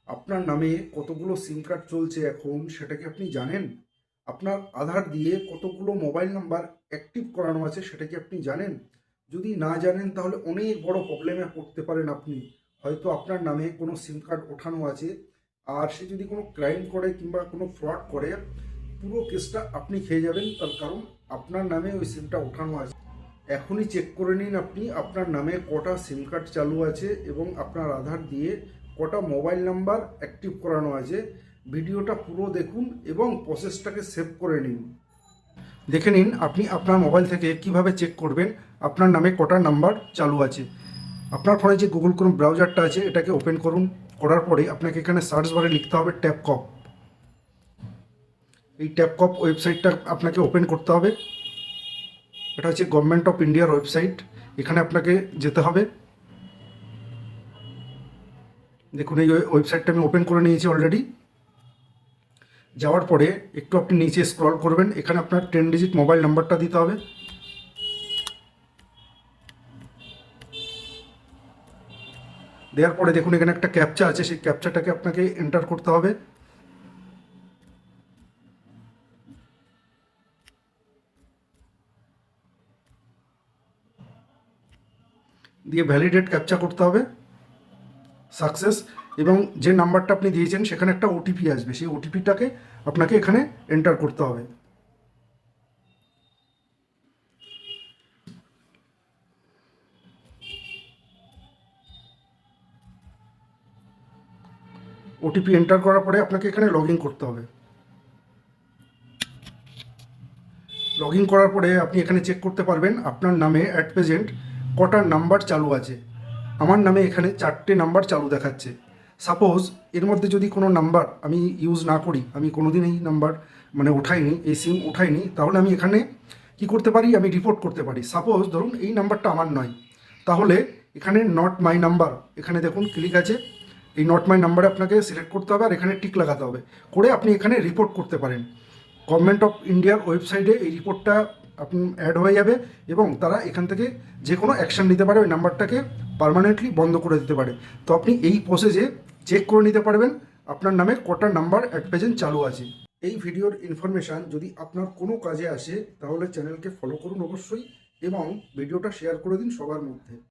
আপনার নামে কতগুলো সিম কার্ড চলছে এখন সেটা কি আপনি জানেন? আপনার আধার দিয়ে কতগুলো মোবাইল নাম্বার অ্যাক্টিভ করানো আছে সেটা কি আপনি জানেন? যদি না জানেন তাহলে অনেক বড় প্রবলেমে পড়তে পারেন আপনি। হয়তো আপনার নামে কোনো সিম কার্ড ওঠানো আছে, আর সে যদি কোনো ক্রাইম করে কিংবা কোনো ফ্রড করে, পুরো কেসটা আপনি খেয়ে যাবেন, তার কারণ আপনার নামে ওই সিমটা ওঠানো আছে। এখনই চেক করে নিন আপনি আপনার নামে কটা সিম কার্ড চালু আছে এবং আপনার আধার দিয়ে কটা মোবাইল নাম্বার অ্যাক্টিভ করানো আছে। ভিডিওটা পুরো দেখুন এবং প্রসেসটাকে সেভ করে নিন। দেখে নিন আপনি আপনার মোবাইল থেকে কিভাবে চেক করবেন আপনার নামে কটা নাম্বার চালু আছে। আপনার ফোনে যে গুগল ক্রোম ব্রাউজারটা আছে এটাকে ওপেন করুন। করার পরে আপনাকে এখানে সার্চ বারে লিখতে হবে ট্যাপকপ। এই ট্যাপকপ ওয়েবসাইটটা আপনাকে ওপেন করতে হবে। এটা হচ্ছে গভর্নমেন্ট অফ ইন্ডিয়ার ওয়েবসাইট। এখানে আপনাকে যেতে হবে। দেখুন এই ওয়েবসাইটটা আমি ওপেন করে নিয়েছি অলরেডি। যাওয়ার পরে একটু আপনি নিচে স্ক্রল করবেন, এখানে আপনার 10 ডিজিট মোবাইল নাম্বারটা দিতে হবে। দেওয়ার পরে দেখুন এখানে একটা ক্যাপচা আছে, সেই ক্যাপচাটাকে আপনাকে এন্টার করতে হবে। দিয়ে ভ্যালিডেট ক্যাপচা করতে হবে, সাকসেস। এবং যে নাম্বারটা আপনি দিয়েছেন সেখানে একটা ওটিপি আসবে, সেই ওটিপিটাকে আপনাকে এখানে এন্টার করতে হবে। ওটিপি এন্টার করার পরে আপনাকে এখানে লগ ইন করতে হবে। লগ ইন করার পরে আপনি এখানে চেক করতে পারবেন আপনার নামে অ্যাট প্রেজেন্ট কটা নাম্বার চালু আছে। আমার নামে এখানে 4টে নাম্বার চালু দেখাচ্ছে। সাপোজ এর মধ্যে যদি কোনো নাম্বার আমি ইউজ না করি, আমি কোনোদিন এই নাম্বার মানে ওঠাইনি, এই সিম ওঠাইনি, তাহলে আমি এখানে কি করতে পারি, আমি রিপোর্ট করতে পারি। সাপোজ ধরুন এই নাম্বারটা আমার নয়, তাহলে এখানে নট মাই নাম্বার, এখানে দেখুন ক্লিক আছে। এই নট মাই নাম্বারে আপনাকে সিলেক্ট করতে হবে আর এখানে টিক লাগাতে হবে, করে আপনি এখানে রিপোর্ট করতে পারেন। গভর্নমেন্ট অফ ইন্ডিয়ার ওয়েবসাইটে এই রিপোর্টটা আপনি অ্যাড হয়ে যাবে এবং তারা এখান থেকে যে কোনো অ্যাকশান নিতে পারে, ওই নাম্বারটাকে পার্মানেন্টলি বন্ধ করে দিতে পারে। তো আপনি এই প্রসেসে চেক করে নিতে পারবেন আপনার নামে কটা নাম্বার অ্যাট প্রেজেন্ট চালু আছে। এই ভিডিওর ইনফরমেশান যদি আপনার কোনো কাজে আসে তাহলে চ্যানেলকে ফলো করুন অবশ্যই এবং ভিডিওটা শেয়ার করে দিন সবার মধ্যে।